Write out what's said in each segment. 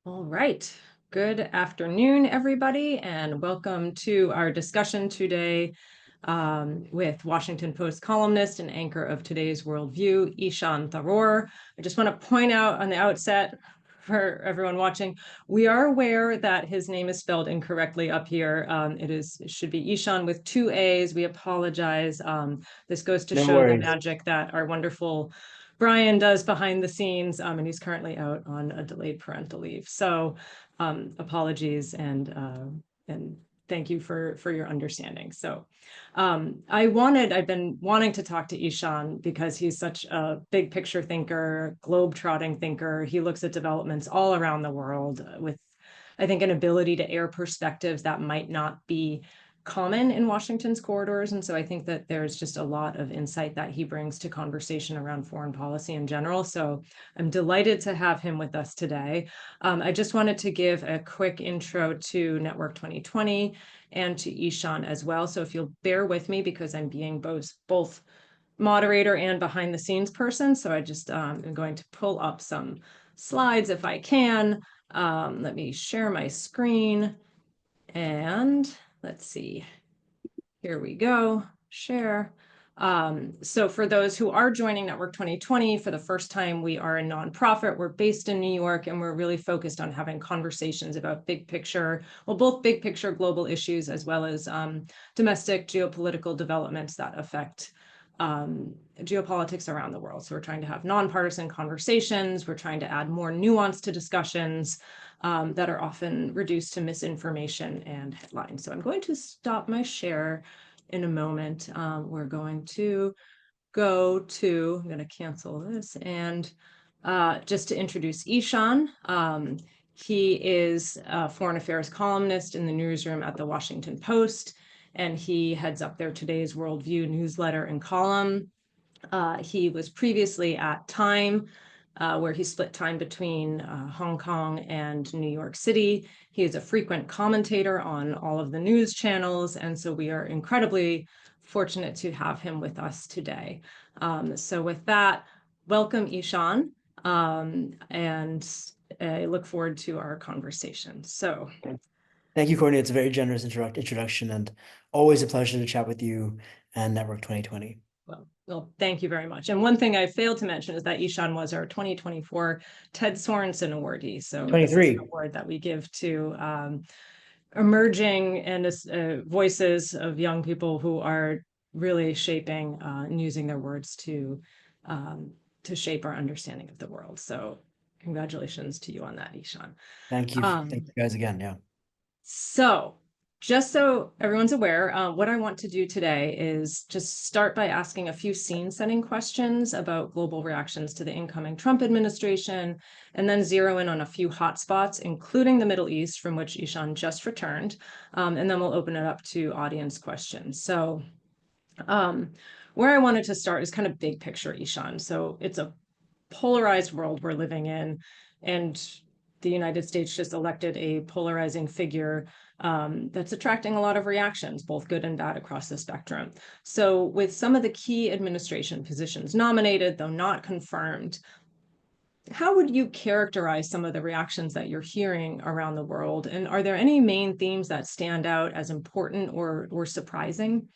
All right. Good afternoon, everybody, and welcome to our discussion today with Washington Post columnist and anchor of today's Worldview, Ishaan Tharoor. I just want to point out on the outset for everyone watching, we are aware that his name is spelled incorrectly up here. It should be Ishaan with two A's. We apologize. This goes to No show the worries. magic that our wonderful Brian does behind the scenes, and he's currently out on a delayed parental leave. So apologies and thank you for your understanding. So I've been wanting to talk to Ishaan because he's such a big picture thinker, globe-trotting thinker. He looks at developments all around the world with, I think, an ability to air perspectives that might not be common in Washington's corridors. And so I think that there's just a lot of insight that he brings to conversation around foreign policy in general. So I'm delighted to have him with us today. I just wanted to give a quick intro to Network 2020 and to Ishaan as well. So if you'll bear with me, because I'm being both moderator and behind the scenes person. So I just am going to pull up some slides if I can. Let me share my screen and let's see. Here we go. Share. So for those who are joining Network 2020 for the first time, we are a nonprofit. We're based in New York, and we're really focused on having conversations about big picture, well, both big picture global issues as well as domestic geopolitical developments that affect geopolitics around the world. So we're trying to have nonpartisan conversations. We're trying to add more nuance to discussions that are often reduced to misinformation and headlines. So I'm going to stop my share in a moment. We're going to I'm going to cancel this and just to introduce Ishaan. He is a foreign affairs columnist in the newsroom at the Washington Post, and he heads up their Today's Worldview newsletter and column. He was previously at Time, where he split time between Hong Kong and New York City. He is a frequent commentator on all of the news channels, and so we are incredibly fortunate to have him with us today. So with that, welcome, Ishaan, and I look forward to our conversation. So. Thank you, Courtney. It's a very generous introduction and always a pleasure to chat with you and Network 2020. Well, thank you very much. And one thing I failed to mention is that Ishaan was our 2024 Ted Sorensen awardee. So this is 23. an award that we give to emerging and voices of young people who are really shaping and using their words to shape our understanding of the world. So congratulations to you on that, Ishaan. Thank you. Thank you guys again. Yeah. So just so everyone's aware, what I want to do today is just start by asking a few scene-setting questions about global reactions to the incoming Trump administration, and then zero in on a few hotspots, including the Middle East, from which Ishaan just returned, and then we'll open it up to audience questions. So where I wanted to start is kind of big picture, Ishaan. So it's a polarized world we're living in, and the United States just elected a polarizing figure that's attracting a lot of reactions, both good and bad across the spectrum. So with some of the key administration positions nominated, though not confirmed, how would you characterize some of the reactions that you're hearing around the world? And are there any main themes that stand out as important or surprising?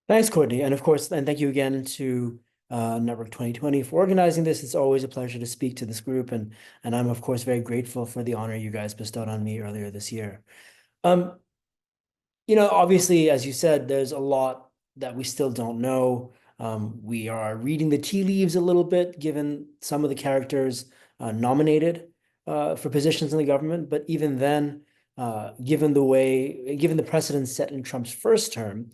Thanks, Courtney. And of course, and thank you again to Network 2020 for organizing this. It's always a pleasure to speak to this group. And I'm, of course, very grateful for the honor you guys bestowed on me earlier this year. Obviously, as you said, there's a lot that we still don't know. We are reading the tea leaves a little bit, given some of the characters nominated for positions in the government. But even then, given the precedent set in Trump's first term,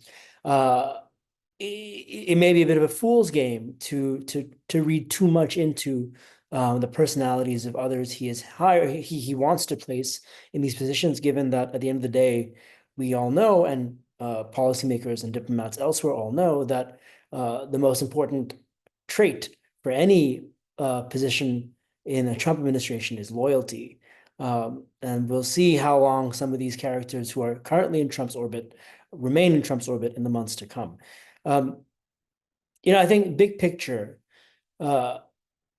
it may be a bit of a fool's game to read too much into the personalities of others he wants to place in these positions, given that at the end of the day, we all know, and policymakers and diplomats elsewhere all know, that the most important trait for any position in a Trump administration is loyalty. And we'll see how long some of these characters who are currently in Trump's orbit remain in Trump's orbit in the months to come. I think big picture,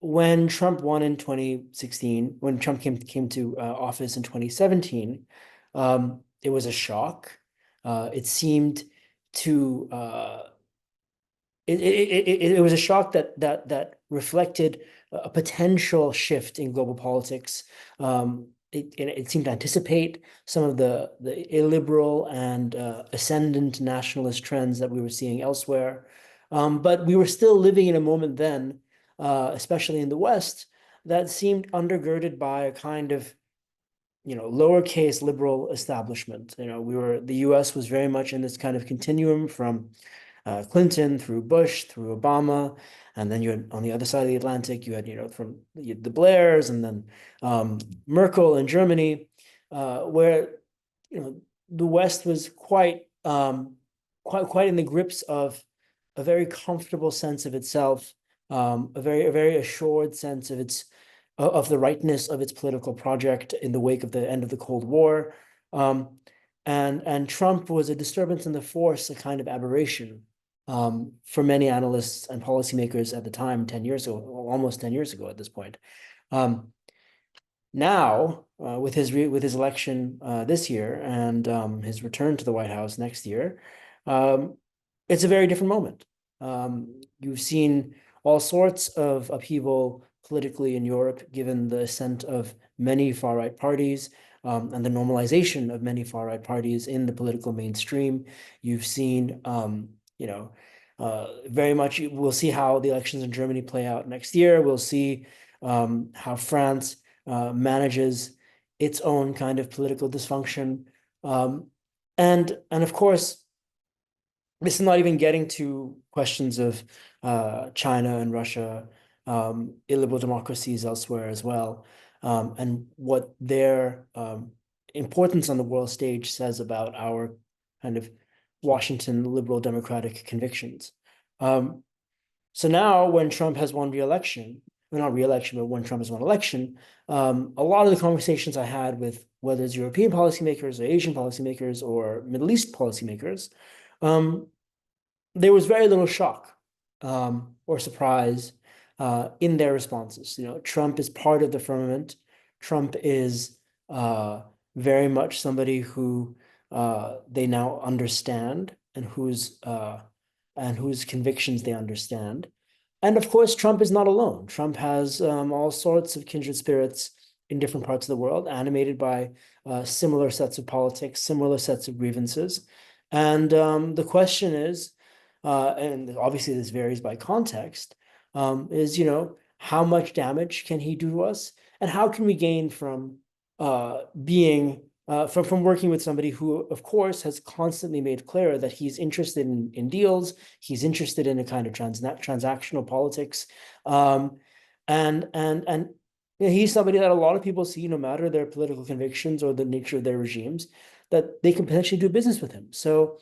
when Trump won in 2016, when Trump came to office in 2017, it was a shock. It seemed to it was a shock that reflected a potential shift in global politics. It seemed to anticipate some of the illiberal and ascendant nationalist trends that we were seeing elsewhere. But we were still living in a moment then, especially in the West, that seemed undergirded by a kind of lowercase liberal establishment. The US was very much in this kind of continuum from Clinton through Bush through Obama, and then you had on the other side of the Atlantic, you had from the Blairs, and then Merkel in Germany, where the West was quite in the grips of a very comfortable sense of itself, a very assured sense of the rightness of its political project in the wake of the end of the Cold War. And Trump was a disturbance in the force, a kind of aberration for many analysts and policymakers at the time, 10 years ago, almost 10 years ago at this point. Now, with his election this year and his return to the White House next year, it's a very different moment. You've seen all sorts of upheaval politically in Europe, given the ascent of many far-right parties and the normalization of many far-right parties in the political mainstream. You've seen, very much, we'll see how the elections in Germany play out next year. We'll see how France manages its own kind of political dysfunction. And of course, this is not even getting to questions of China and Russia, illiberal democracies elsewhere as well, and what their importance on the world stage says about our kind of Washington liberal democratic convictions. So now when Trump has won re-election, well, not re-election, but when Trump has won election, a lot of the conversations I had with whether it's European policymakers or Asian policymakers or Middle East policymakers, there was very little shock or surprise in their responses. Trump is part of the firmament. Trump is very much somebody who they now understand and whose convictions they understand. And of course, Trump is not alone. Trump has all sorts of kindred spirits in different parts of the world, animated by similar sets of politics, similar sets of grievances. And the question is, and obviously this varies by context, is, how much damage can he do to us? And how can we gain from from working with somebody who, of course, has constantly made clear that he's interested in deals, he's interested in a kind of transactional politics, and he's somebody that a lot of people see, no matter their political convictions or the nature of their regimes, that they can potentially do business with him. So,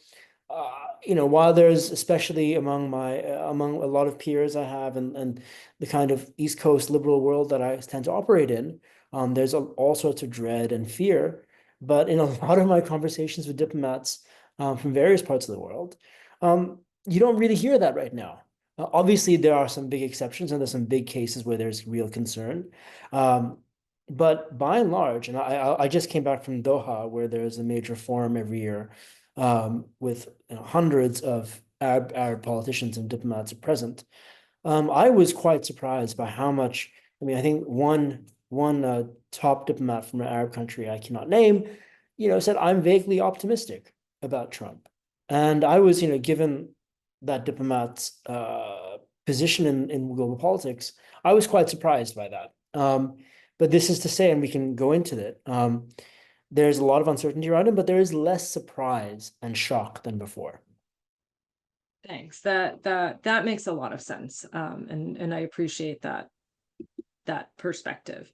while there's, especially among a lot of peers I have and the kind of East Coast liberal world that I tend to operate in, there's all sorts of dread and fear. But in a lot of my conversations with diplomats from various parts of the world, you don't really hear that right now. Obviously, there are some big exceptions and there's some big cases where there's real concern. But by and large, and I just came back from Doha, where there's a major forum every year with hundreds of Arab politicians and diplomats present. I was quite surprised by how much. I think one top diplomat from an Arab country I cannot name, said, I'm vaguely optimistic about Trump. And I was, given that diplomat's position in global politics, I was quite surprised by that. But this is to say, and we can go into it, there's a lot of uncertainty around him, but there is less surprise and shock than before. Thanks. That makes a lot of sense. And I appreciate that perspective.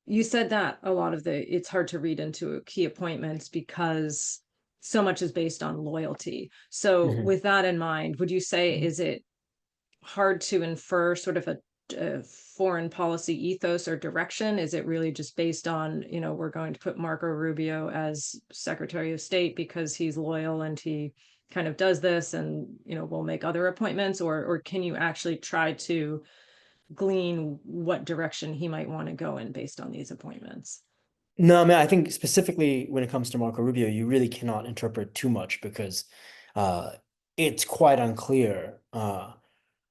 You said that a lot of it's hard to read into key appointments because so much is based on loyalty. So with that in mind, would you say, is it hard to infer sort of a foreign policy ethos or direction? Is it really just based on, we're going to put Marco Rubio as Secretary of State because he's loyal and he kind of does this and, will make other appointments, or can you actually try to glean what direction he might want to go in based on these appointments? No, I mean, I think specifically when it comes to Marco Rubio, you really cannot interpret too much because uh, it's quite unclear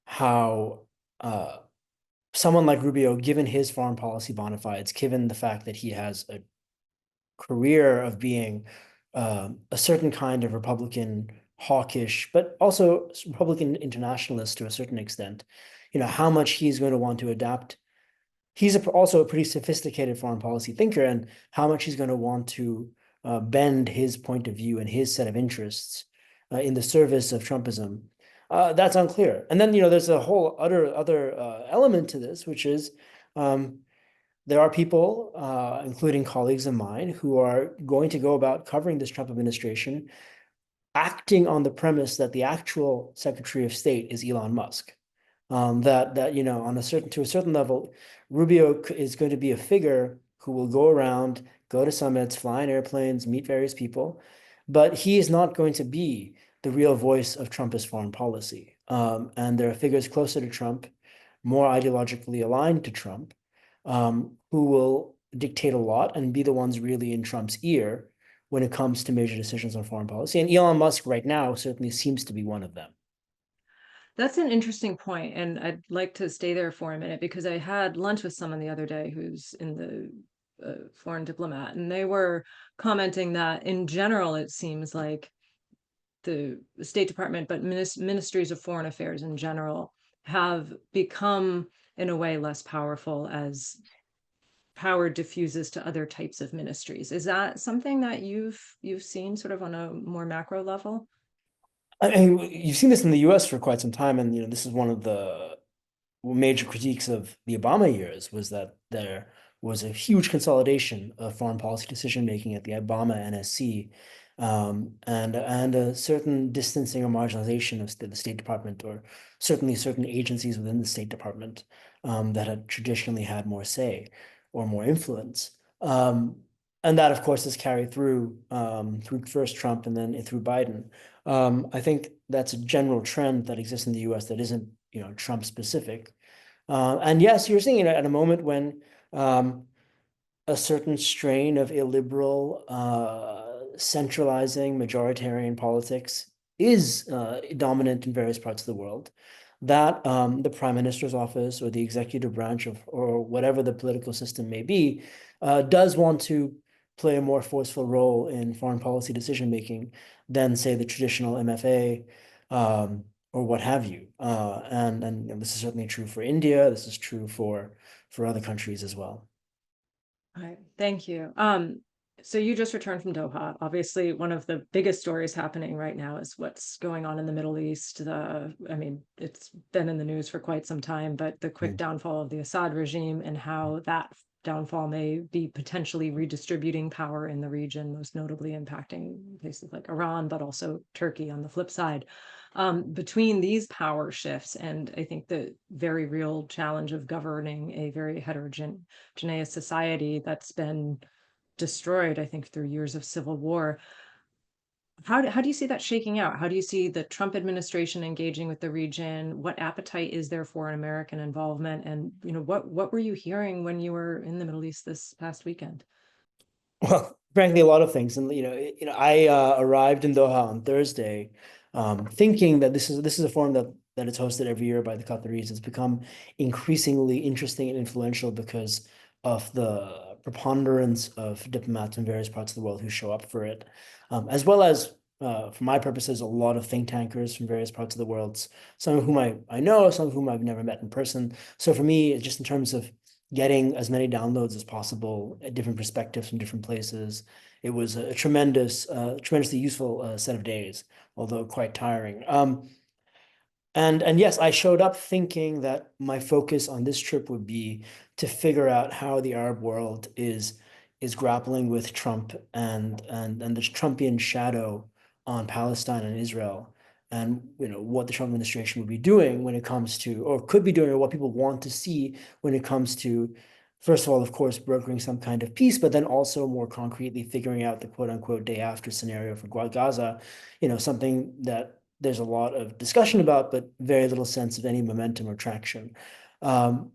how someone like Rubio, given his foreign policy bona fides, given the fact that he has a career of being a certain kind of Republican hawkish, but also Republican internationalist to a certain extent, how much he's going to want to adapt. He's also a pretty sophisticated foreign policy thinker, and how much he's going to want to bend his point of view and his set of interests in the service of Trumpism. That's unclear. And then, there's a whole other element to this, which is um, there are people, including colleagues of mine, who are going to go about covering this Trump administration, acting on the premise that the actual Secretary of State is Elon Musk. That on to a certain level, Rubio is going to be a figure who will go around, go to summits, fly in airplanes, meet various people, but he is not going to be the real voice of Trumpist foreign policy. And there are figures closer to Trump, more ideologically aligned to Trump, who will dictate a lot and be the ones really in Trump's ear when it comes to major decisions on foreign policy. And Elon Musk right now certainly seems to be one of them. That's an interesting point, and I'd like to stay there for a minute because I had lunch with someone the other day who's in the foreign diplomat, and they were commenting that in general, it seems like the State Department, but ministries of foreign affairs in general have become, in a way, less powerful as power diffuses to other types of ministries. Is that something that you've seen sort of on a more macro level? I mean, you've seen this in the US for quite some time, and this is one of the major critiques of the Obama years was that there was a huge consolidation of foreign policy decision making at the Obama NSC, and a certain distancing or marginalization of the State Department, or certainly certain agencies within the State Department that had traditionally had more say or more influence. And that, of course, is carried through first Trump and then through Biden. I think that's a general trend that exists in the US that isn't, Trump specific. And yes, you're seeing it at a moment when a certain strain of illiberal, centralizing majoritarian politics is dominant in various parts of the world. That the prime minister's office or the executive branch or whatever the political system may be does want to play a more forceful role in foreign policy decision making than, say, the traditional MFA or what have you. And this is certainly true for India. This is true for other countries as well. All right, thank you. So you just returned from Doha. Obviously, one of the biggest stories happening right now is what's going on in the Middle East. I mean, it's been in the news for quite some time, but the quick downfall of the Assad regime and how that downfall may be potentially redistributing power in the region, most notably impacting places like Iran, but also Turkey on the flip side. Between these power shifts and I think the very real challenge of governing a very heterogeneous society that's been destroyed, I think, through years of civil war. How do you see that shaking out? How do you see the Trump administration engaging with the region? What appetite is there for an American involvement? And what were you hearing when you were in the Middle East this past weekend? Well, frankly, a lot of things. And I arrived in Doha on Thursday, thinking that this is a forum that is hosted every year by the Qataris. It's become increasingly interesting and influential because of the preponderance of diplomats in various parts of the world who show up for it, as well as, for my purposes, a lot of think tankers from various parts of the world, some of whom I know, some of whom I've never met in person. So for me, just in terms of getting as many downloads as possible at different perspectives from different places. It was a tremendously useful set of days, although quite tiring. And yes, I showed up thinking that my focus on this trip would be to figure out how the Arab world is grappling with Trump and the Trumpian shadow on Palestine and Israel, and what the Trump administration would be doing when it comes to, or could be doing, or what people want to see when it comes to first of all, of course, brokering some kind of peace, but then also more concretely figuring out the quote unquote day after scenario for Gaza, something that there's a lot of discussion about, but very little sense of any momentum or traction. And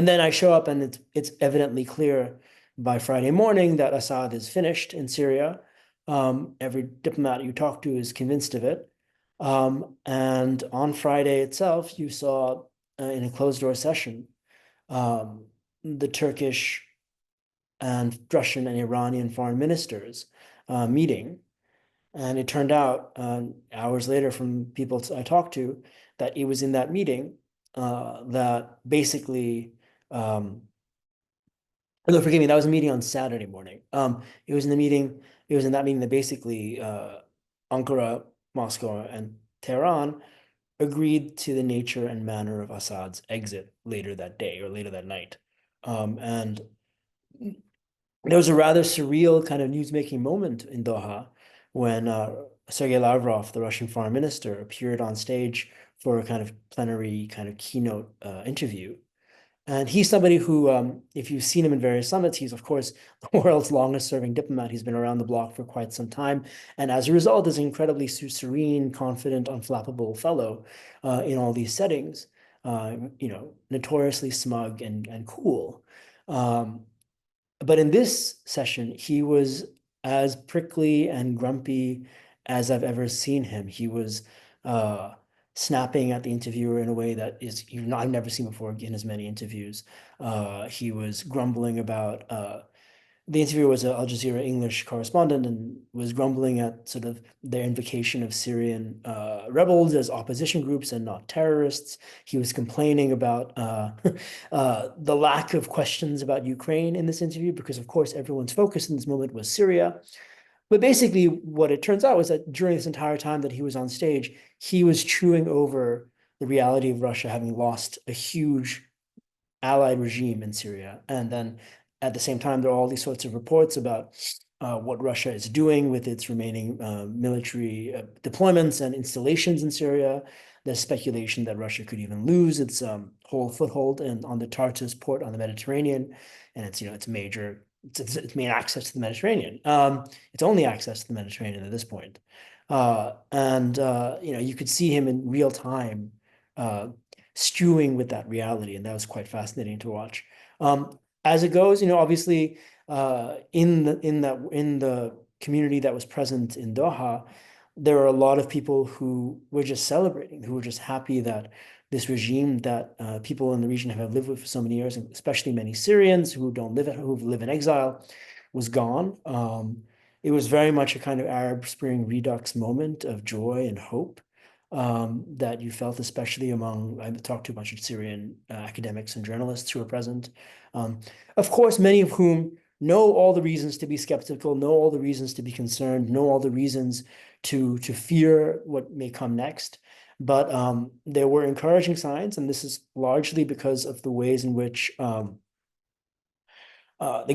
then I show up and it's evidently clear by Friday morning that Assad is finished in Syria. Every diplomat you talk to is convinced of it. And on Friday itself, you saw in a closed door session, the Turkish and Russian and Iranian foreign ministers meeting. And it turned out hours later from people I talked to that it was in that meeting that basically, no, forgive me, that was a meeting on Saturday morning. It was in that meeting that basically Ankara, Moscow, and Tehran agreed to the nature and manner of Assad's exit later that day or later that night. And there was a rather surreal kind of newsmaking moment in Doha when Sergei Lavrov, the Russian foreign minister, appeared on stage for a kind of plenary kind of keynote interview. And he's somebody who, if you've seen him in various summits, he's, of course, the world's longest serving diplomat. He's been around the block for quite some time. And as a result, is an incredibly serene, confident, unflappable fellow in all these settings, notoriously smug and cool. But in this session, he was as prickly and grumpy as I've ever seen him. He was snapping at the interviewer in a way that is I've never seen before in as many interviews. He was grumbling about the interviewer was an Al Jazeera English correspondent and was grumbling at sort of their invocation of Syrian rebels as opposition groups and not terrorists. He was complaining about the lack of questions about Ukraine in this interview because, of course, everyone's focus in this moment was Syria. But basically, what it turns out was that during this entire time that he was on stage, he was chewing over the reality of Russia having lost a huge allied regime in Syria. And then at the same time, there are all these sorts of reports about what Russia is doing with its remaining military deployments and installations in Syria. There's speculation that Russia could even lose its whole foothold on the Tartus port on the Mediterranean, and its its main access to the Mediterranean. Its only access to the Mediterranean at this point. You could see him in real time stewing with that reality, and that was quite fascinating to watch. As it goes, obviously, in the community that was present in Doha, there were a lot of people who were just celebrating, who were just happy that this regime that people in the region have lived with for so many years, and especially many Syrians who live in exile, was gone. It was very much a kind of Arab Spring redux moment of joy and hope that you felt, especially among, I talked to a bunch of Syrian academics and journalists who were present. Of course, many of whom know all the reasons to be skeptical, know all the reasons to be concerned, know all the reasons to fear what may come next. But there were encouraging signs, and this is largely because of the ways in which the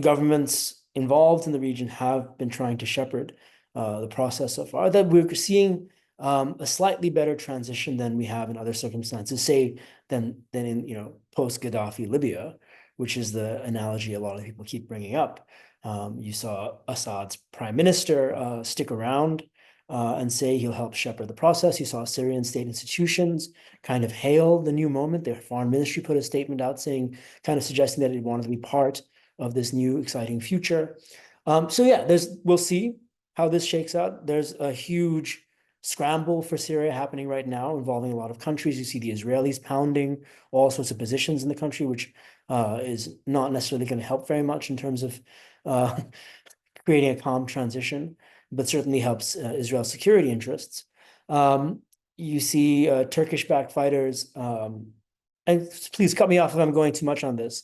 governments involved in the region have been trying to shepherd the process so far, that we're seeing a slightly better transition than we have in other circumstances, say than in post-Gaddafi Libya, which is the analogy a lot of people keep bringing up. You saw Assad's prime minister stick around and say he'll help shepherd the process. You saw Syrian state institutions kind of hail the new moment. Their foreign ministry put a statement out saying, kind of suggesting that it wanted to be part of this new exciting future. So yeah, we'll see how this shakes out. There's a huge scramble for Syria happening right now, involving a lot of countries. You see the Israelis pounding all sorts of positions in the country, which is not necessarily going to help very much in terms of creating a calm transition, but certainly helps Israel's security interests. You see Turkish-backed fighters, and please cut me off if I'm going too much on this.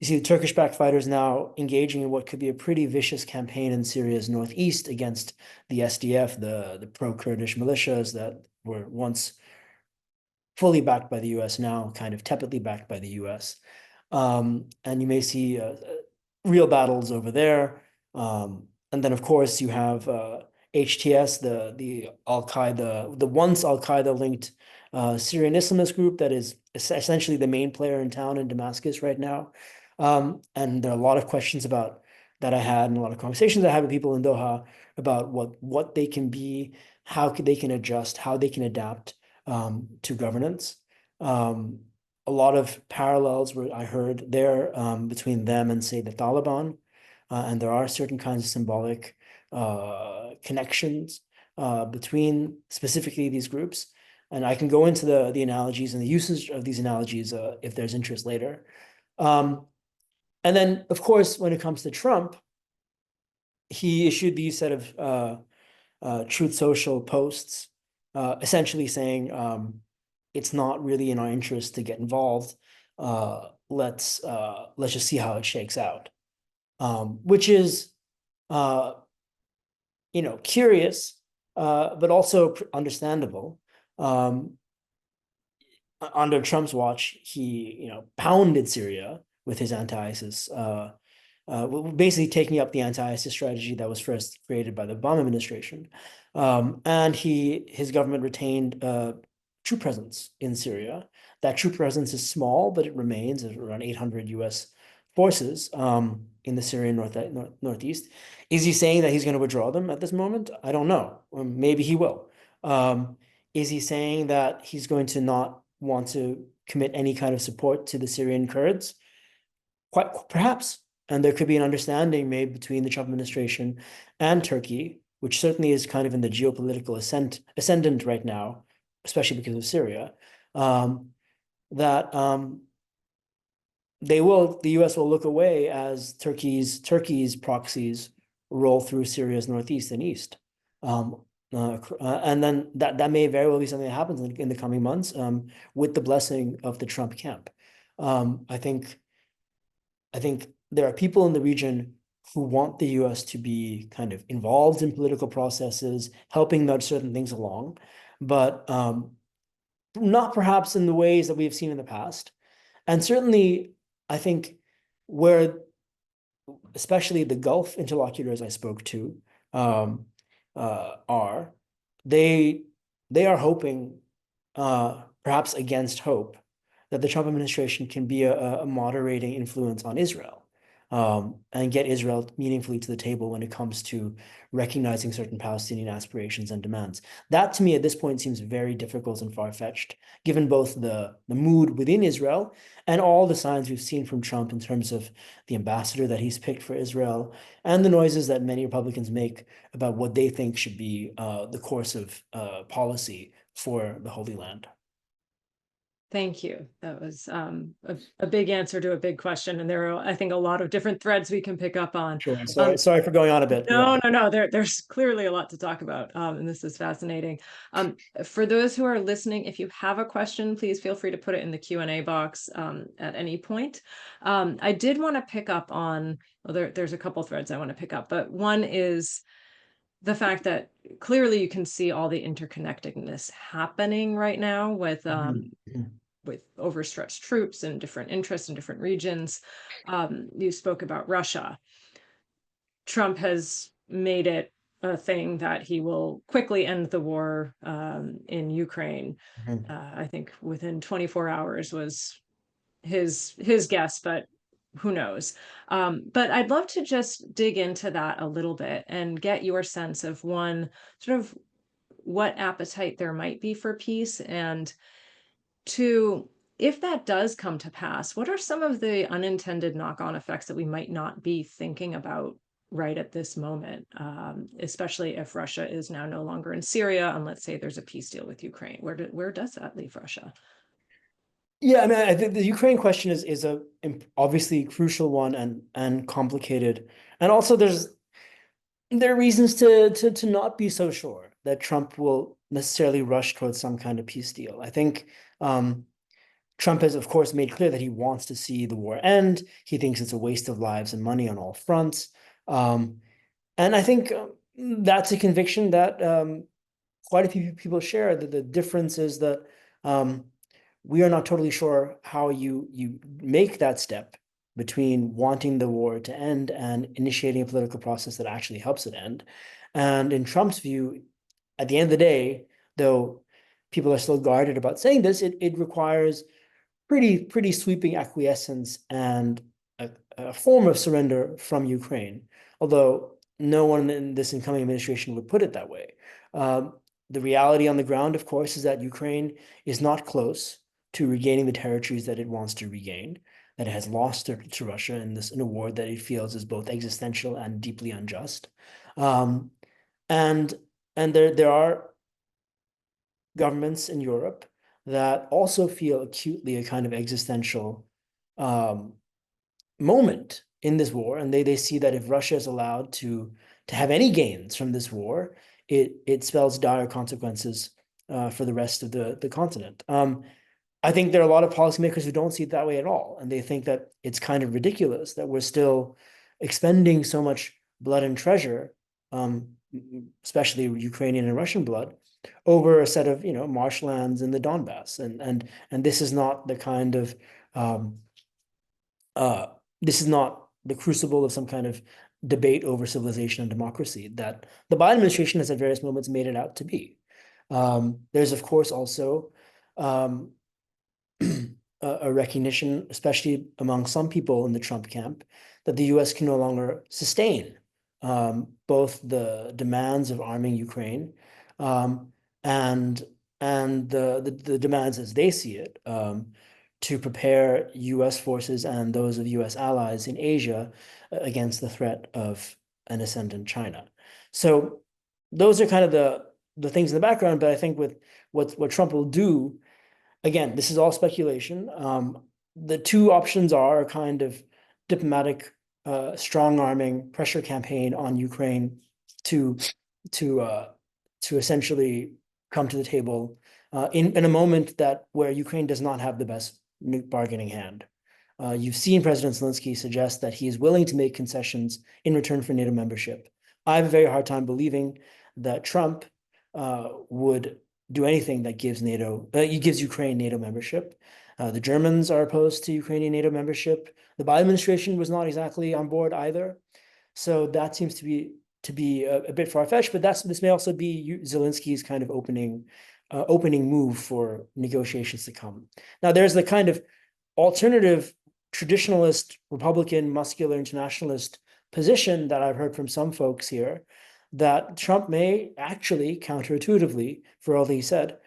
You see the Turkish-backed fighters now engaging in what could be a pretty vicious campaign in Syria's northeast against the SDF, the pro-Kurdish militias that were once fully backed by the US, now kind of tepidly backed by the US. And you may see real battles over there. And then, of course, you have HTS, the Al-Qaeda, the once Al-Qaeda linked Syrian Islamist group that is essentially the main player in town in Damascus right now. And there are a lot of questions about that I had, and a lot of conversations I had with people in Doha about what they can be, they can adjust, how they can adapt to governance. A lot of parallels were I heard there between them and, say, the Taliban, and there are certain kinds of symbolic connections between specifically these groups. And I can go into the analogies and the usage of these analogies if there's interest later. And then, of course, when it comes to Trump, he issued these set of Truth Social posts, essentially saying it's not really in our interest to get involved. Let's just see how it shakes out, which is curious, but also understandable. Under Trump's watch, he pounded Syria with his anti-ISIS, basically taking up the anti-ISIS strategy that was first created by the Obama administration. And his government retained troop presence in Syria. That troop presence is small, but it remains at around 800 US forces in the Syrian northeast. Is he saying that he's going to withdraw them at this moment? I don't know. Maybe he will. Is he saying that he's going to not want to commit any kind of support to the Syrian Kurds? Quite perhaps. And there could be an understanding made between the Trump administration and Turkey, which certainly is kind of in the geopolitical ascendant right now, especially because of Syria, that the US will look away as Turkey's proxies roll through Syria's northeast and east. And then that may very well be something that happens in the coming months with the blessing of the Trump camp. I think there are people in the region who want the US to be kind of involved in political processes, helping nudge certain things along, but not perhaps in the ways that we have seen in the past. And certainly, I think where especially the Gulf interlocutors I spoke to are, they are hoping, perhaps against hope, that the Trump administration can be a moderating influence on Israel, and get Israel meaningfully to the table when it comes to recognizing certain Palestinian aspirations and demands. That, to me, at this point, seems very difficult and far-fetched, given both the mood within Israel and all the signs we've seen from Trump in terms of the ambassador that he's picked for Israel, and the noises that many Republicans make about what they think should be the course of policy for the Holy Land. Thank you. That was a big answer to a big question. And there are, I think, a lot of different threads we can pick up on. Sure. Sorry for going on a bit. No, there's clearly a lot to talk about. And this is fascinating. For those who are listening, if you have a question, please feel free to put it in the Q&A box at any point. I did want to pick up on, well, there's a couple threads I want to pick up, but one is the fact that clearly you can see all the interconnectedness happening right now with overstretched troops and different interests in different regions. You spoke about Russia. Trump has made it a thing that he will quickly end the war in Ukraine. I think within 24 hours was his guess, but who knows? But I'd love to just dig into that a little bit and get your sense of, one, sort of what appetite there might be for peace, and two, if that does come to pass, what are some of the unintended knock-on effects that we might not be thinking about right at this moment, especially if Russia is now no longer in Syria, and let's say there's a peace deal with Ukraine? Where does that leave Russia? Yeah, I mean, I think the Ukraine question is a obviously crucial one and complicated, and also there are reasons to not be so sure that Trump will necessarily rush towards some kind of peace deal. I think Trump has, of course, made clear that he wants to see the war end. He thinks it's a waste of lives and money on all fronts, and I think that's a conviction that quite a few people share. That the difference is that we are not totally sure how you make that step between wanting the war to end and initiating a political process that actually helps it end. And in Trump's view, at the end of the day, though people are still guarded about saying this, it requires pretty sweeping acquiescence and a a form of surrender from Ukraine, although no one in this incoming administration would put it that way. The reality on the ground, of course, is that Ukraine is not close to regaining the territories that it wants to regain, that it has lost to Russia in a war that it feels is both existential and deeply unjust. Um, and there are governments in Europe that also feel acutely a kind of existential um, moment in this war, and they see that if Russia is allowed to have any gains from this war, it spells dire consequences for the rest of the continent. I think there are a lot of policymakers who don't see it that way at all, and they think that it's kind of ridiculous that we're still expending so much blood and treasure, um, especially Ukrainian and Russian blood, over a set of marshlands in the Donbass, and this is not the kind of um, uh, this is not the crucible of some kind of debate over civilization and democracy that the Biden administration has at various moments made it out to be. There's of course also um, a recognition, especially among some people in the Trump camp, that the US can no longer sustain both the demands of arming Ukraine um, and the demands as they see it to prepare US forces and those of US allies in Asia against the threat of an ascendant China. So those are kind of the things in the background, but I think with what Trump will do, again, this is all speculation. The two options are a kind of diplomatic strong arming pressure campaign on Ukraine to to uh, to essentially come to the table in a moment that where Ukraine does not have the best bargaining hand. You've seen President Zelensky suggest that he is willing to make concessions in return for NATO membership. I have a very hard time believing that Trump would do anything that gives Ukraine NATO membership. The Germans are opposed to Ukrainian NATO membership. The Biden administration was not exactly on board either. So that seems to be a bit far-fetched, but this may also be Zelensky's kind of opening move for negotiations to come. Now, there's the kind of alternative traditionalist Republican muscular internationalist position that I've heard from some folks here, that Trump may actually counterintuitively, for all that he said,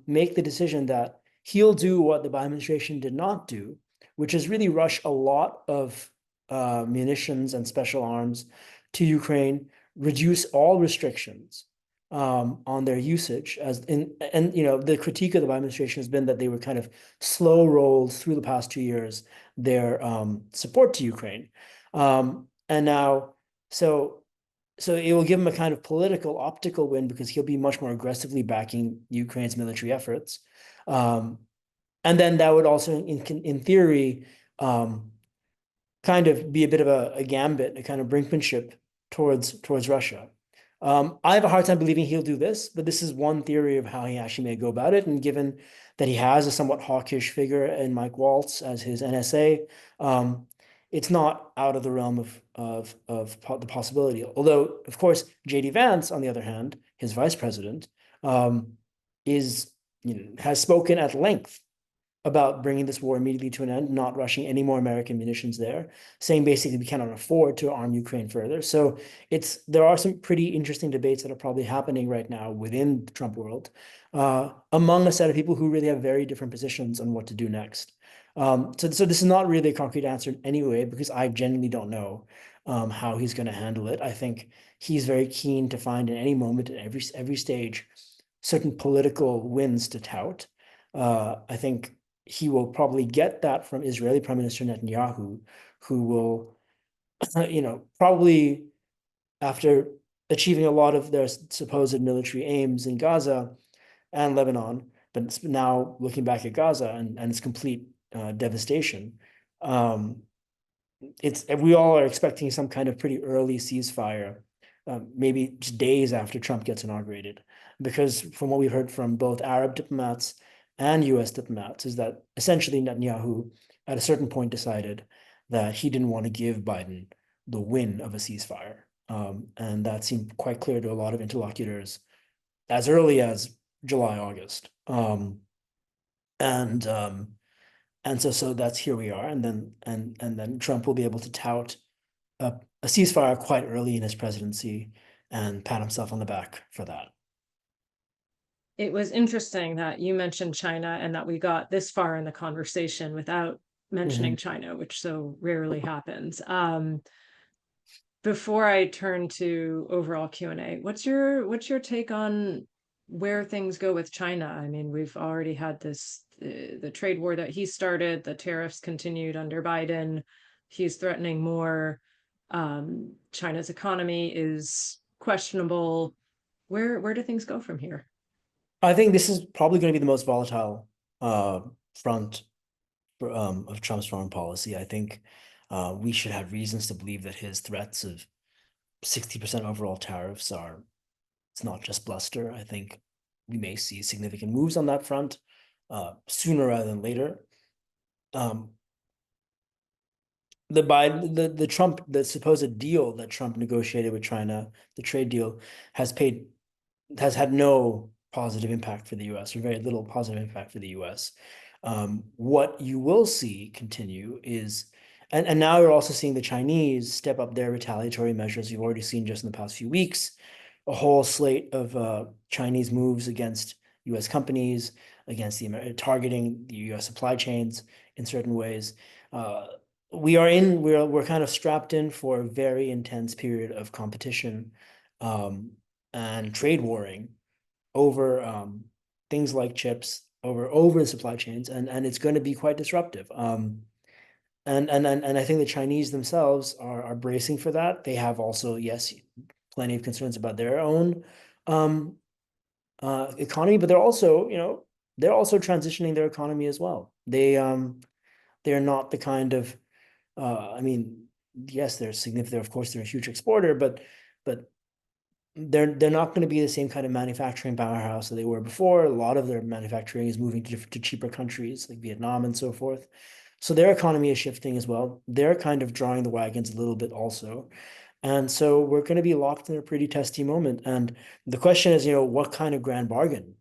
make the decision that he'll do what the Biden administration did not do, which is really rush a lot of munitions and special arms to Ukraine, reduce all restrictions on their usage. And the critique of the Biden administration has been that they were kind of slow rolled through the past 2 years their support to Ukraine, and now so it will give him a kind of political optical win because he'll be much more aggressively backing Ukraine's military efforts. And then that would also, in theory, kind of be a bit of a gambit, a kind of brinkmanship towards Russia. I have a hard time believing he'll do this, but this is one theory of how he actually may go about it. And given that he has a somewhat hawkish figure in Mike Waltz as his NSA, it's not out of the realm of the possibility. Although, of course, J.D. Vance, on the other hand, his vice president, is has spoken at length about bringing this war immediately to an end, not rushing any more American munitions there, saying basically we cannot afford to arm Ukraine further. So there are some pretty interesting debates that are probably happening right now within the Trump world, among a set of people who really have very different positions on what to do next. So this is not really a concrete answer anyway, because I genuinely don't know how he's going to handle it. I think he's very keen to find in any moment at every stage certain political wins to tout. I think he will probably get that from Israeli Prime Minister Netanyahu, who will, probably after achieving a lot of their supposed military aims in Gaza and Lebanon, but now looking back at Gaza and its complete devastation, we all are expecting some kind of pretty early ceasefire, maybe just days after Trump gets inaugurated, because from what we've heard from both Arab diplomats and US diplomats is that essentially Netanyahu at a certain point decided that he didn't want to give Biden the win of a ceasefire. And that seemed quite clear to a lot of interlocutors as early as July, August. And And so that's here we are. And then Trump will be able to tout a ceasefire quite early in his presidency and pat himself on the back for that. It was interesting that you mentioned China and that we got this far in the conversation without mentioning Mhm. China, which so rarely happens. Before I turn to overall Q&A, what's your take on where things go with China? I mean, we've already had this the trade war that he started, the tariffs continued under Biden. He's threatening more. China's economy is questionable. Where do things go from here? I think this is probably going to be the most volatile uh, front of Trump's foreign policy. I think we should have reasons to believe that his threats of 60% overall tariffs are, it's not just bluster. I think we may see significant moves on that front sooner rather than later. Um, the Trump, the supposed deal that Trump negotiated with China, the trade deal, has paid has had no positive impact for the US, or very little positive impact for the US. What you will see continue is, and now you're also seeing the Chinese step up their retaliatory measures. You've already seen just in the past few weeks a whole slate of Chinese moves against US companies, against targeting the US supply chains in certain ways. Uh, we're kind of strapped in for a very intense period of competition um, and trade warring over things like chips, over the supply chains, and it's going to be quite disruptive. And I think the Chinese themselves are bracing for that. They have also, yes, plenty of concerns about their own um, economy, but they're also transitioning their economy as well. They're not the kind of I mean, yes, they're significant. Of course, they're a huge exporter, but they're not going to be the same kind of manufacturing powerhouse that they were before. A lot of their manufacturing is moving to cheaper countries like Vietnam and so forth. So their economy is shifting as well. They're kind of drawing the wagons a little bit also. And so we're going to be locked in a pretty testy moment. And the question is, what kind of grand bargain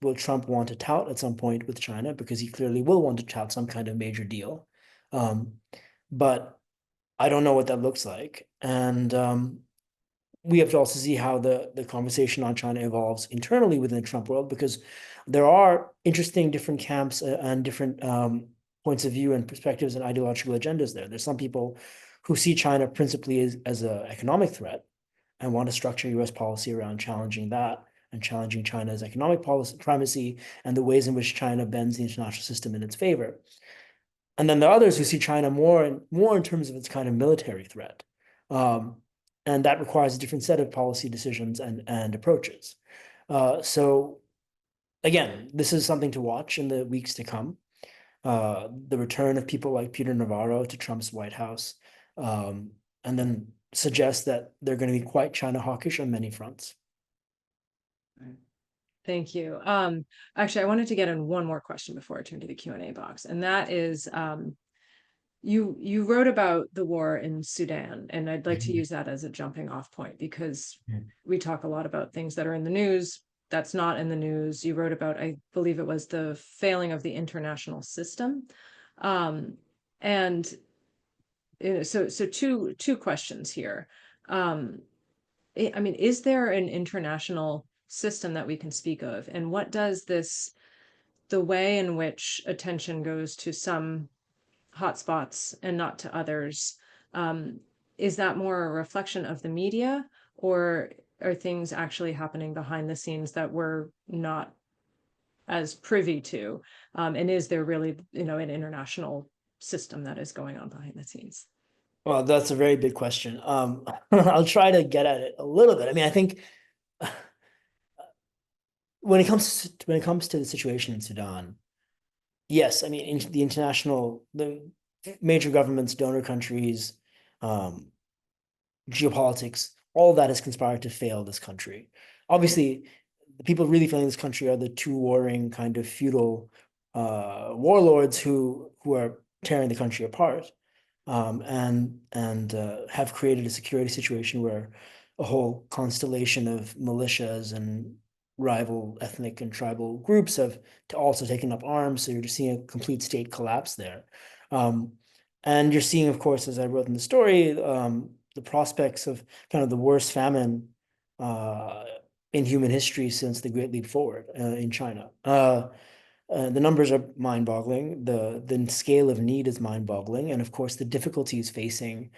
will Trump want to tout at some point with China? Because he clearly will want to tout some kind of major deal. Um, but I don't know what that looks like. And we have to also see how the conversation on China evolves internally within the Trump world, because there are interesting different camps and different points of view and perspectives and ideological agendas there. There's some people who see China principally as an economic threat and want to structure US policy around challenging that and challenging China's economic policy primacy and the ways in which China bends the international system in its favor. And then there are others who see China more in terms of its kind of military threat. Um, and that requires a different set of policy decisions and approaches. So again, this is something to watch in the weeks to come. The return of people like Peter Navarro to Trump's White House, and then suggests that they're going to be quite China hawkish on many fronts. Thank you. Actually, I wanted to get in one more question before I turn to the Q&A box, and that is, you wrote about the war in Sudan, and I'd like to use that as a jumping off point because we talk a lot about things that are in the news that's not in the news. You wrote about, I believe it was the failing of the international system. And so two questions here. I mean, is there an international system that we can speak of? And what does the way in which attention goes to some hotspots and not to others, is that more a reflection of the media, or are things actually happening behind the scenes that we're not as privy to? And is there really, an international system that is going on behind the scenes? Well, that's a very big question. I'll try to get at it a little bit. I mean, I think when it comes to the situation in Sudan, yes, I mean, the major governments, donor countries, um, geopolitics, all of that has conspired to fail this country. Obviously, the people really failing this country are the two warring kind of feudal warlords who are tearing the country apart, and have created a security situation where a whole constellation of militias and rival ethnic and tribal groups have also taken up arms. So you're just seeing a complete state collapse there. Um, and you're seeing, of course, as I wrote in the story, the prospects of kind of the worst famine uh, in human history since the Great Leap Forward in China. The numbers are mind-boggling. The scale of need is mind-boggling, and of course, the difficulties facing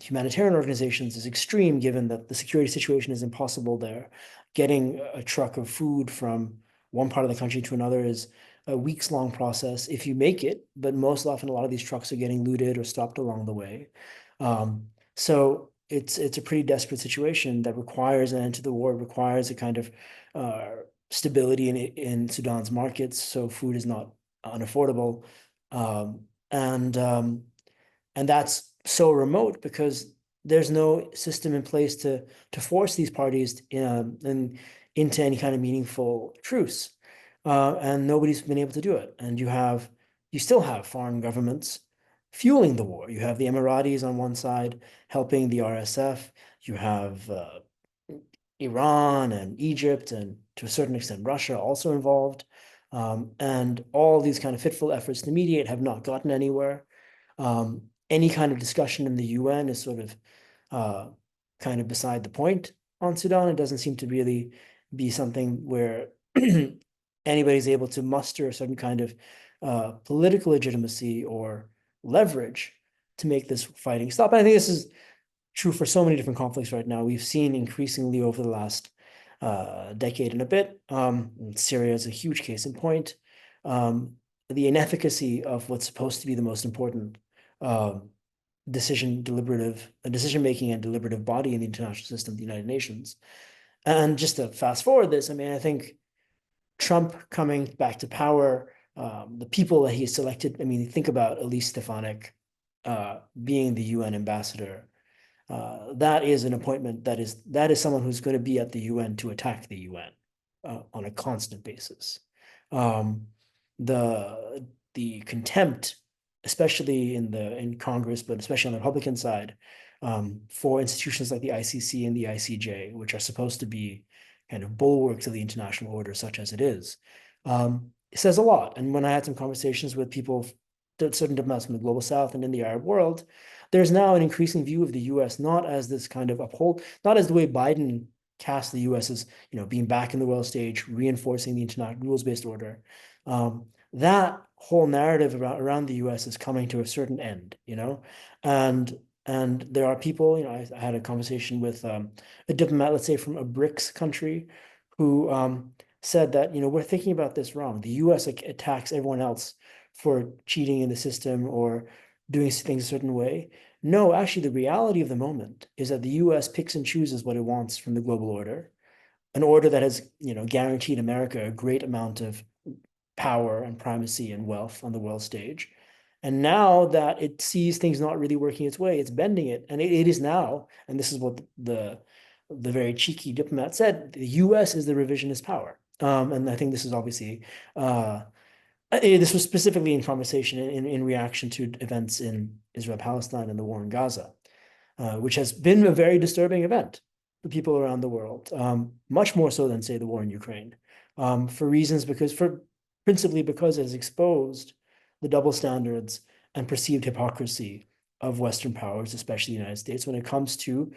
humanitarian organizations is extreme, given that the security situation is impossible there. Getting a truck of food from one part of the country to another is a weeks-long process if you make it, but most often a lot of these trucks are getting looted or stopped along the way. So it's a pretty desperate situation that requires an end to the war, requires a kind of uh, stability in Sudan's markets, so food is not unaffordable. Um, and um, and that's so remote because there's no system in place to force these parties into any kind of meaningful truce. And nobody's been able to do it. And you still have foreign governments fueling the war. You have the Emiratis on one side helping the RSF. You have Iran and Egypt, and to a certain extent, Russia also involved. And all these kind of fitful efforts to mediate have not gotten anywhere. Any kind of discussion in the UN is sort of uh, kind of beside the point on Sudan. It doesn't seem to really be something where anybody's able to muster a certain kind of political legitimacy or leverage to make this fighting stop. And I think this is true for so many different conflicts right now. We've seen increasingly over the last decade and a bit. Syria is a huge case in point. The inefficacy of what's supposed to be the most important uh, decision making and deliberative body in the international system, the United Nations. And just to fast forward this, I mean, I think Trump coming back to power, the people that he selected. I mean, think about Elise Stefanik being the UN ambassador. That is an appointment that is someone who's going to be at the UN to attack the UN on a constant basis. Um, the the contempt, especially in Congress, but especially on the Republican side, for institutions like the ICC and the ICJ, which are supposed to be kind of bulwarks of the international order, such as it is, it says a lot. And when I had some conversations with people, certain diplomats from the global South and in the Arab world, there's now an increasing view of the US not as this kind of not as the way Biden cast the US as, being back in the world stage, reinforcing the international rules-based order. That whole narrative around the US is coming to a certain end, and there are people, I had a conversation with a diplomat, let's say from a BRICS country, who said that, we're thinking about this wrong. The US attacks everyone else for cheating in the system or doing things a certain way. No, actually, the reality of the moment is that the US picks and chooses what it wants from the global order, an order that has, guaranteed America a great amount of power and primacy and wealth on the world stage. And now that it sees things not really working its way, it's bending it. And it is now, and this is what the very cheeky diplomat said, the US is the revisionist power. And I think this is obviously this was specifically in conversation in reaction to events in Israel, Palestine, and the war in Gaza, which has been a very disturbing event for people around the world, much more so than, say, the war in Ukraine, principally because it has exposed the double standards and perceived hypocrisy of Western powers, especially the United States, when it comes to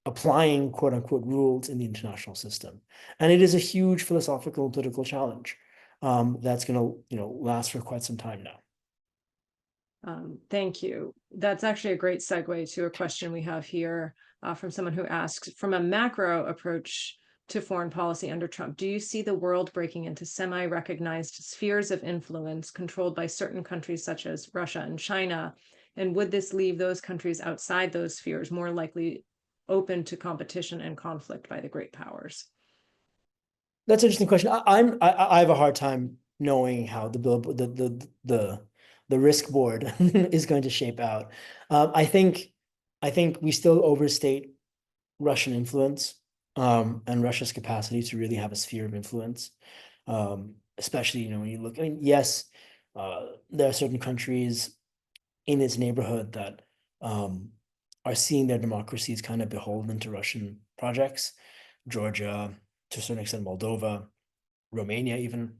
applying quote unquote rules in the international system. And it is a huge philosophical and political challenge that's going to, last for quite some time now. Thank you. That's actually a great segue to a question we have here from someone who asks, from a macro approach to foreign policy under Trump, do you see the world breaking into semi-recognized spheres of influence controlled by certain countries such as Russia and China? And would this leave those countries outside those spheres more likely open to competition and conflict by the great powers? That's an interesting question. I have a hard time knowing how the risk board is going to shape out. I think we still overstate Russian influence and Russia's capacity to really have a sphere of influence. Especially, when you look, I mean, yes, there are certain countries in its neighborhood that are seeing their democracies kind of beholden to Russian projects. Georgia, to a certain extent Moldova, Romania even.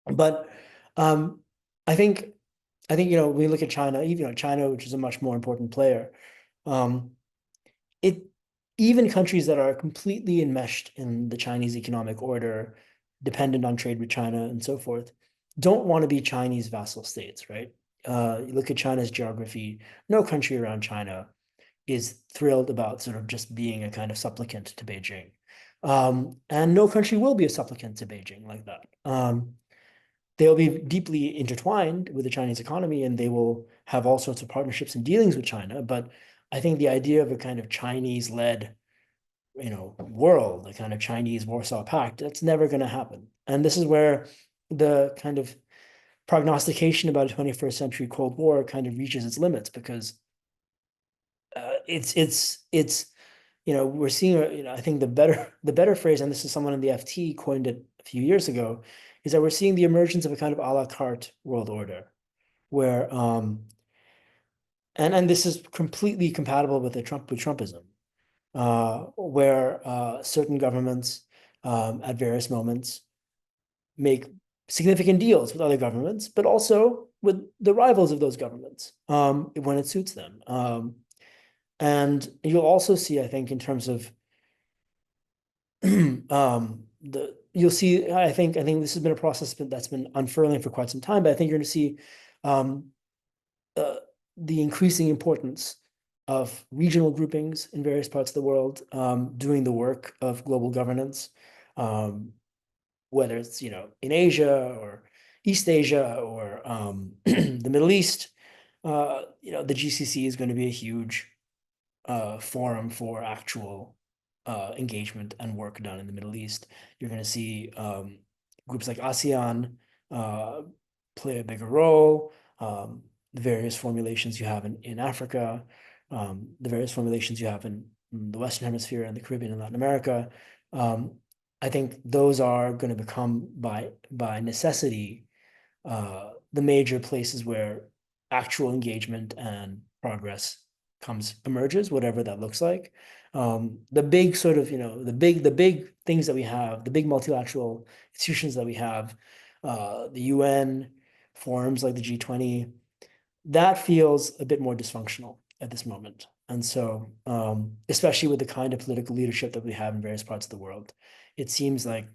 But um, I think when we look at China, even China, which is a much more important player, um, it even countries that are completely enmeshed in the Chinese economic order, dependent on trade with China and so forth, don't want to be Chinese vassal states, right? You look at China's geography, no country around China is thrilled about sort of just being a kind of supplicant to Beijing. And no country will be a supplicant to Beijing like that. They'll be deeply intertwined with the Chinese economy and they will have all sorts of partnerships and dealings with China. But I think the idea of a kind of Chinese-led, world, a kind of Chinese Warsaw Pact, that's never going to happen. And this is where the kind of prognostication about a 21st century Cold War kind of reaches its limits because we're seeing, I think the better phrase, and this is someone in the FT coined it a few years ago, is that we're seeing the emergence of a kind of a la carte world order where and this is completely compatible with Trumpism, where certain governments at various moments make significant deals with other governments, but also with the rivals of those governments when it suits them. And you'll also see, I think, in terms of you'll see, I think this has been a process that's been unfurling for quite some time, but I think you're going to see the increasing importance of regional groupings in various parts of the world doing the work of global governance, whether it's in Asia or East Asia or the Middle East. The GCC is going to be a huge forum for actual engagement and work done in the Middle East. You're going to see groups like ASEAN play a bigger role. The various formulations you have in Africa, the various formulations you have in the Western Hemisphere and the Caribbean and Latin America. I think those are going to become by necessity the major places where actual engagement and progress emerges, whatever that looks like. The big sort of, the big things that we have, the big multilateral institutions that we have, the UN, forums like the G20, that feels a bit more dysfunctional at this moment. And so, especially with the kind of political leadership that we have in various parts of the world, it seems like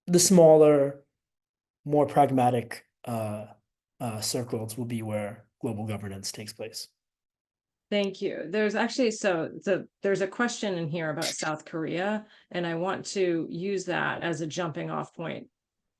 the smaller, more pragmatic circles will be where global governance takes place. Thank you. There's actually, there's a question in here about South Korea, and I want to use that as a jumping off point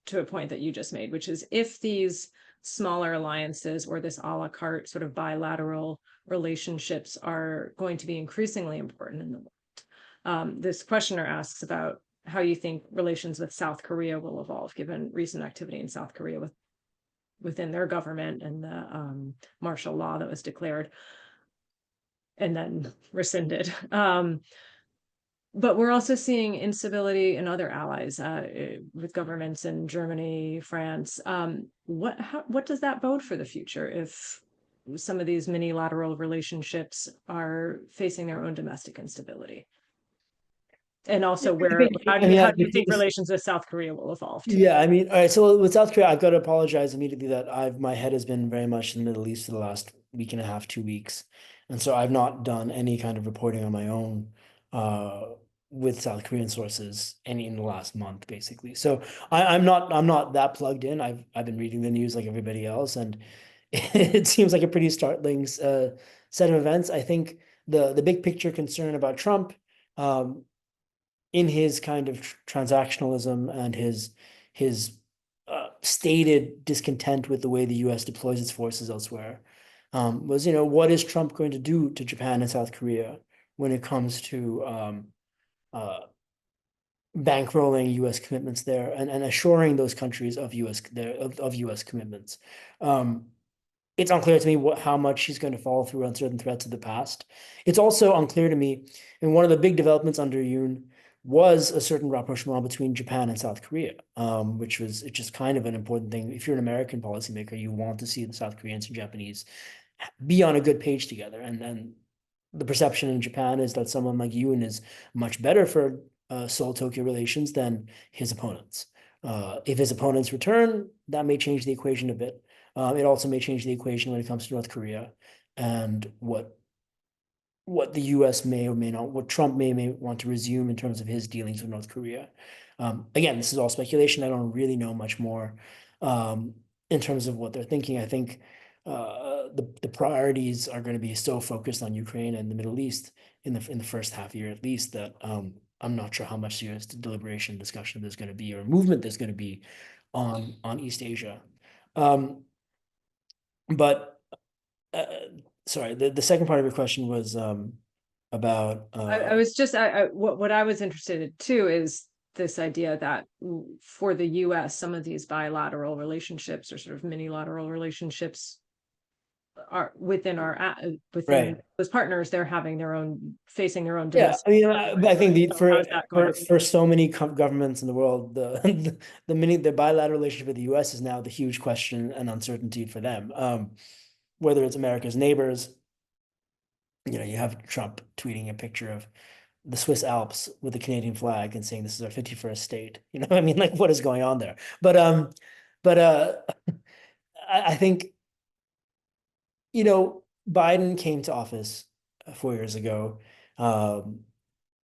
to a point that you just made, which is if these smaller alliances or this a la carte sort of bilateral relationships are going to be increasingly important in the world. This questioner asks about how you think relations with South Korea will evolve, given recent activity in South Korea within their government and the martial law that was declared and then rescinded. But we're also seeing instability in other allies with governments in Germany, France. What does that bode for the future if some of these mini-lateral relationships are facing their own domestic instability? And also, how do you think relations with South Korea will evolve too? Yeah, I mean, all right. So with South Korea, I've got to apologize immediately that my head has been very much in the Middle East for the last week and a half, 2 weeks, and so I've not done any kind of reporting on my own with South Korean sources any in the last month, basically. So I'm not that plugged in. I've been reading the news like everybody else, and it seems like a pretty startling set of events. I think the big picture concern about Trump. In his kind of transactionalism and his stated discontent with the way the U.S. deploys its forces elsewhere, was what is Trump going to do to Japan and South Korea when it comes to bankrolling U.S. commitments there and assuring those countries of U.S. commitments. It's unclear to me how much he's going to follow through on certain threats of the past. It's also unclear to me, and one of the big developments under Yoon was a certain rapprochement between Japan and South Korea, which was just kind of an important thing. If you're an American policymaker, you want to see the South Koreans and Japanese be on a good page together. And the perception in Japan is that someone like Yoon is much better for Seoul-Tokyo relations than his opponents. If his opponents return, that may change the equation a bit. It also may change the equation when it comes to North Korea and what the US may or may not, what Trump may want to resume in terms of his dealings with North Korea. Again, this is all speculation. I don't really know much more in terms of what they're thinking. I think the priorities are going to be so focused on Ukraine and the Middle East in the first half year at least that I'm not sure how much serious deliberation discussion there's going to be or movement there's going to be on East Asia. But uh, sorry, the second part of your question was about I was just what I was interested in too is this idea that for the US, some of these bilateral relationships or sort of minilateral relationships are within within right. those partners, they're having their own facing their own Yeah, I domestic. mean, but I think So how's that going to be? for so many governments in the world, the bilateral relationship with the U.S. is now the huge question and uncertainty for them. Whether it's America's neighbors, you have Trump tweeting a picture of the Swiss Alps with the Canadian flag and saying this is our 51st state. I mean, like what is going on there? But I think Biden came to office 4 years ago. Um,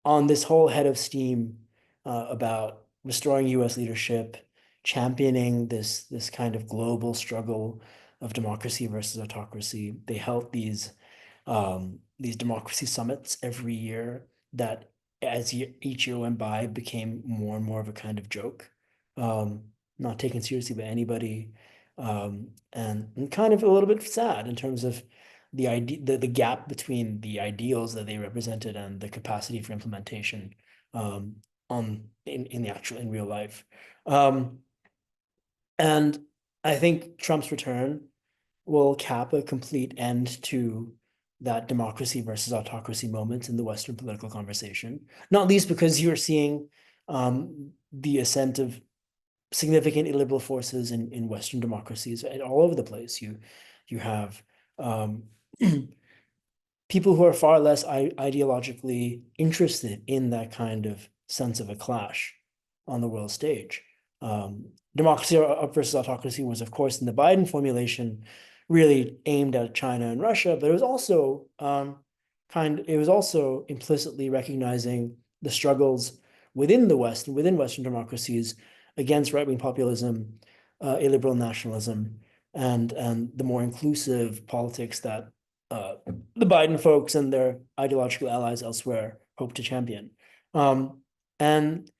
on this whole head of steam about restoring U.S. leadership, championing this kind of global struggle of democracy versus autocracy. They held these democracy summits every year that, as each year went by, became more and more of a kind of joke, um, not taken seriously by anybody, and kind of a little bit sad in terms of the gap between the ideals that they represented and the capacity for implementation in real life. Um, and I think Trump's return will cap a complete end to that democracy versus autocracy moment in the Western political conversation, not least because you're seeing the ascent of significant illiberal forces in Western democracies and all over the place. You have um, people who are far less ideologically interested in that kind of sense of a clash on the world stage. Democracy versus autocracy was, of course, in the Biden formulation, really aimed at China and Russia, but it was also implicitly recognizing the struggles within the West and within Western democracies against right-wing populism, illiberal nationalism, and the more inclusive politics that the Biden folks and their ideological allies elsewhere hope to champion. And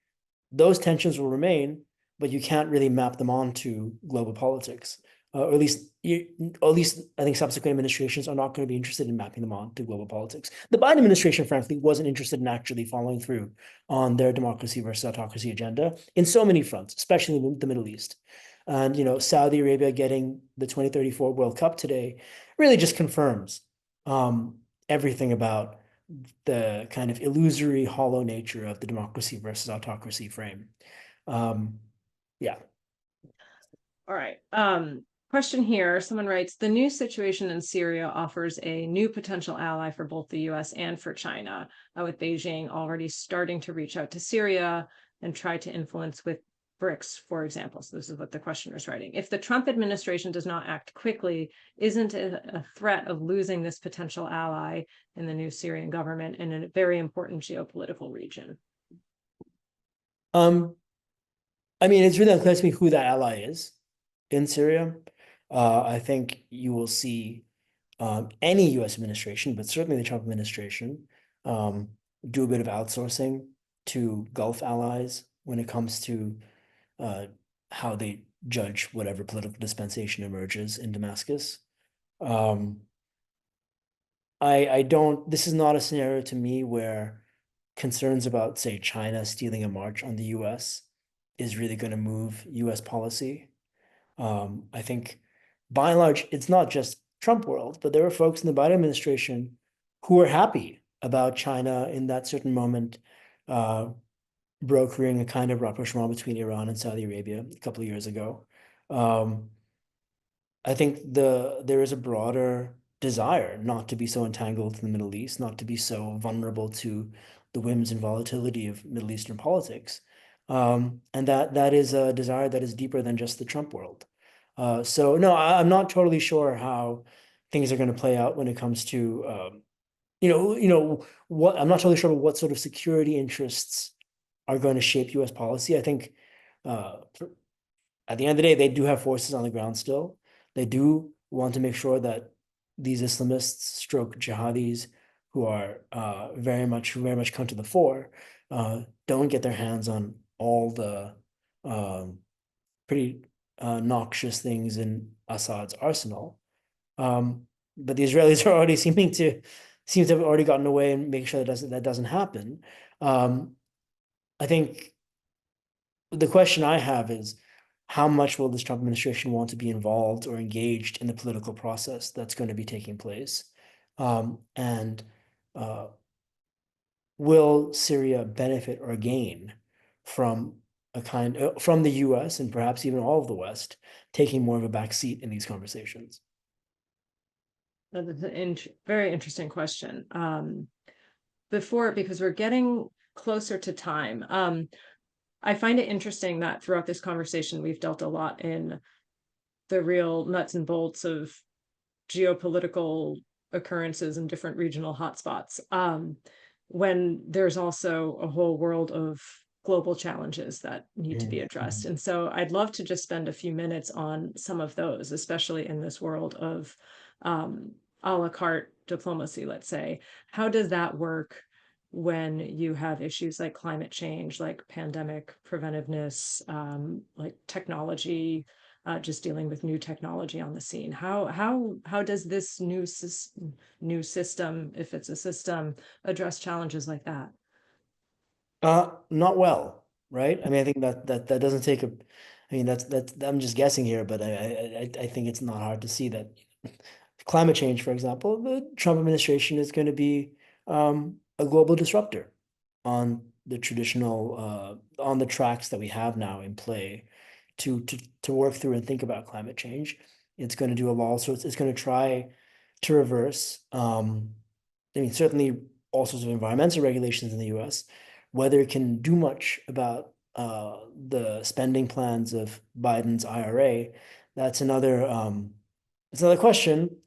those tensions will remain, but you can't really map them onto global politics. Or at least I think subsequent administrations are not going to be interested in mapping them on to global politics. The Biden administration, frankly, wasn't interested in actually following through on their democracy versus autocracy agenda in so many fronts, especially in the Middle East. And Saudi Arabia getting the 2034 World Cup today really just confirms everything about the kind of illusory, hollow nature of the democracy versus autocracy frame. Yeah. All right. Question here. Someone writes, the new situation in Syria offers a new potential ally for both the US and for China, with Beijing already starting to reach out to Syria and try to influence with BRICS, for example. So this is what the questioner is writing. If the Trump administration does not act quickly, isn't it a threat of losing this potential ally in the new Syrian government in a very important geopolitical region? I mean, it's really unclear to me who that ally is in Syria. I think you will see any U.S. administration, but certainly the Trump administration, do a bit of outsourcing to Gulf allies when it comes to how they judge whatever political dispensation emerges in Damascus. Um, I don't, this is not a scenario to me where concerns about, say, China stealing a march on the US is really going to move US policy. I think by and large, it's not just Trump world, but there are folks in the Biden administration who are happy about China in that certain moment, brokering a kind of rapprochement between Iran and Saudi Arabia a couple of years ago. I think there is a broader desire not to be so entangled in the Middle East, not to be so vulnerable to the whims and volatility of Middle Eastern politics. And that is a desire that is deeper than just the Trump world. So no, I'm not totally sure how things are going to play out when it comes to what I'm not totally sure what sort of security interests are going to shape U.S. policy. I think at the end of the day, they do have forces on the ground still. They do want to make sure that these Islamists, stroke jihadis, who are very much come to the fore, don't get their hands on all the um, pretty noxious things in Assad's arsenal. But the Israelis are already seem to have already gotten away and make sure that doesn't happen. Um, I think the question I have is how much will this Trump administration want to be involved or engaged in the political process that's going to be taking place? And uh, will Syria benefit or gain from from the US and perhaps even all of the West taking more of a back seat in these conversations? That is an very interesting question. Because we're getting closer to time. I find it interesting that throughout this conversation, we've dealt a lot in the real nuts and bolts of geopolitical occurrences in different regional hotspots, when there's also a whole world of global challenges that need to be addressed. And so I'd love to just spend a few minutes on some of those, especially in this world of a la carte diplomacy, let's say. How does that work when you have issues like climate change, like pandemic preventiveness, like technology, just dealing with new technology on the scene? How does this new system, if it's a system, address challenges like that? Not well, right? I mean, I think that doesn't take a. I mean, that's I'm just guessing here, but I think it's not hard to see that climate change, for example, the Trump administration is going to be a global disruptor on the traditional on the tracks that we have now in play to work through and think about climate change. It's going to do a lot of sorts. It's going to try to reverse. I mean, certainly all sorts of environmental regulations in the U.S. Whether it can do much about the spending plans of Biden's IRA, that's another question.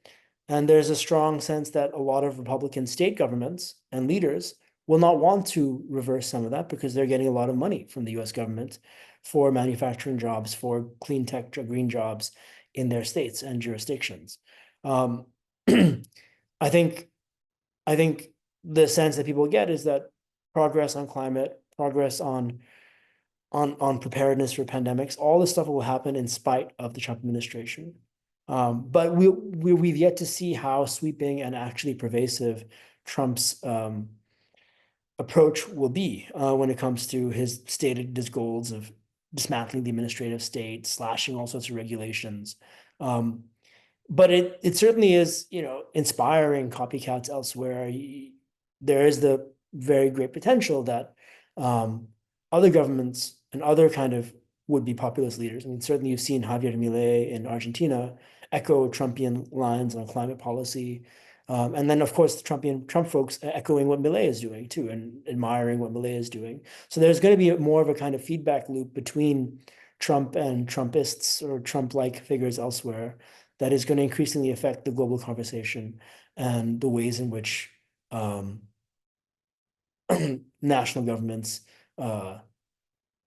And there's a strong sense that a lot of Republican state governments and leaders will not want to reverse some of that because they're getting a lot of money from the US government for manufacturing jobs, for clean tech, green jobs in their states and jurisdictions. Um, I think I think the sense that people get is that progress on climate, progress on preparedness for pandemics, all this stuff will happen in spite of the Trump administration. But we've yet to see how sweeping and actually pervasive Trump's approach will be when it comes to his stated goals of dismantling the administrative state, slashing all sorts of regulations. Um, but it certainly is, inspiring copycats elsewhere. There is the very great potential that other governments and other kind of would-be populist leaders. I mean, certainly you've seen Javier Milei in Argentina echo Trumpian lines on climate policy. And then, of course, the Trump folks echoing what Milei is doing too, and admiring what Milei is doing. So there's going to be more of a kind of feedback loop between Trump and Trumpists or Trump-like figures elsewhere that is going to increasingly affect the global conversation and the ways in which national governments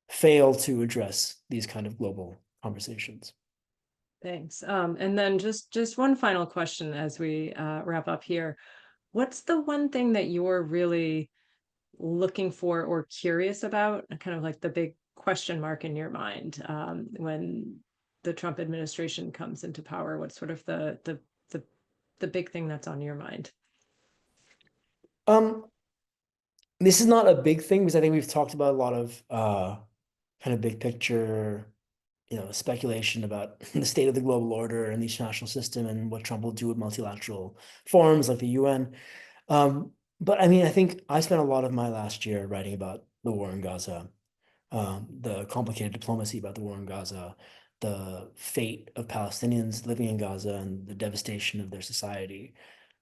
fail to address these kind of global conversations. Thanks. And then just one final question as we wrap up here. What's the one thing that you're really looking for or curious about, kind of like the big question mark in your mind, when the Trump administration comes into power? What's sort of the big thing that's on your mind? Um, this is not a big thing because I think we've talked about a lot of kind of big picture, speculation about the state of the global order and the international system and what Trump will do with multilateral forums like the UN. But I mean, I think I spent a lot of my last year writing about the war in Gaza, the complicated diplomacy about the war in Gaza, the fate of Palestinians living in Gaza and the devastation of their society.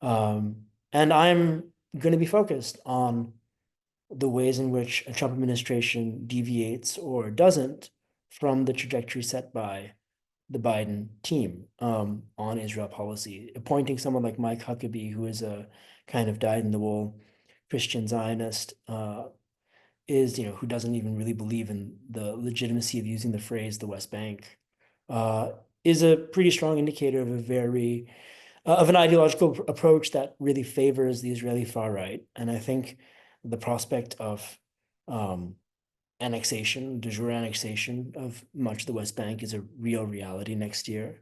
And I'm going to be focused on the ways in which a Trump administration deviates or doesn't from the trajectory set by the Biden team on Israel policy. Appointing someone like Mike Huckabee, who is a kind of dyed-in-the-wool Christian Zionist, who doesn't even really believe in the legitimacy of using the phrase the West Bank, is a pretty strong indicator of of an ideological approach that really favors the Israeli far right. And I think the prospect of annexation, de jure annexation of much of the West Bank is a real reality next year.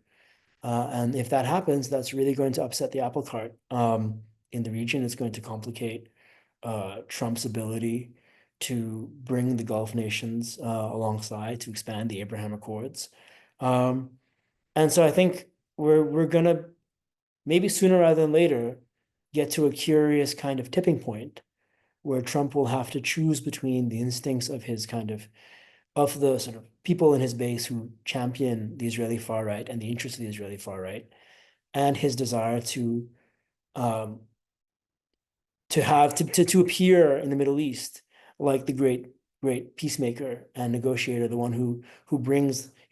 And if that happens, that's really going to upset the apple cart in the region. It's going to complicate Trump's ability to bring the Gulf nations alongside to expand the Abraham Accords. And so I think we're gonna maybe sooner rather than later get to a curious kind of tipping point where Trump will have to choose between the instincts of his of the sort of people in his base who champion the Israeli far right and the interests of the Israeli far right, and his desire um, to appear in the Middle East like the great peacemaker and negotiator, the one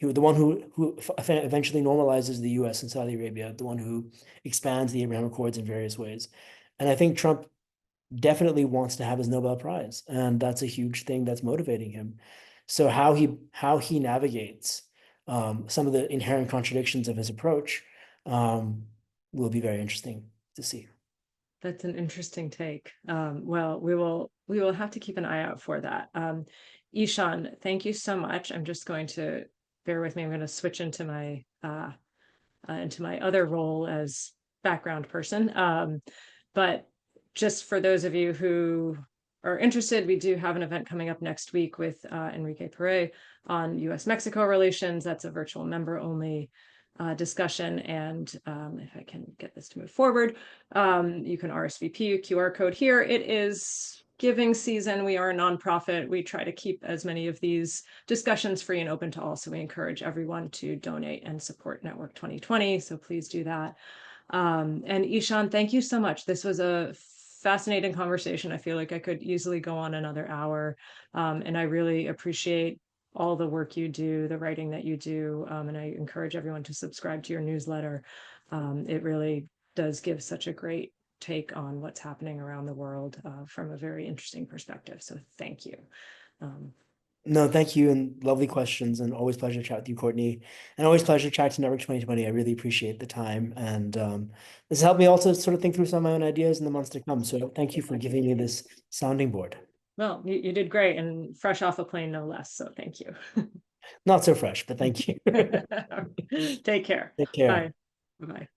the one who eventually normalizes the U.S. and Saudi Arabia, the one who expands the Abraham Accords in various ways. And I think Trump definitely wants to have his Nobel Prize, and that's a huge thing that's motivating him. So how he navigates some of the inherent contradictions of his approach will be very interesting to see. That's an interesting take. Well, we will have to keep an eye out for that. Ishaan, thank you so much. I'm just going to bear with me. I'm going to switch into my other role as background person. But just for those of you who are interested, we do have an event coming up next week with Enrique Pere on US-Mexico relations. That's a virtual member only discussion. And if I can get this to move forward, you can RSVP QR code here. It is giving season. We are a nonprofit. We try to keep as many of these discussions free and open to all. So we encourage everyone to donate and support Network 2020. So please do that. And Ishaan, thank you so much. This was a fascinating conversation. I feel like I could easily go on another hour. And I really appreciate all the work you do, the writing that you do. And I encourage everyone to subscribe to your newsletter. It really does give such a great take on what's happening around the world from a very interesting perspective. So thank you. No, thank you, and lovely questions, and always pleasure to chat with you, Courtney, and always pleasure to chat to Network 2020. I really appreciate the time, and this helped me also sort of think through some of my own ideas in the months to come. So thank you for giving me this sounding board. Well, you did great, and fresh off a plane, no less. So thank you. Not so fresh, but thank you. Take care. Take care. Bye. Bye.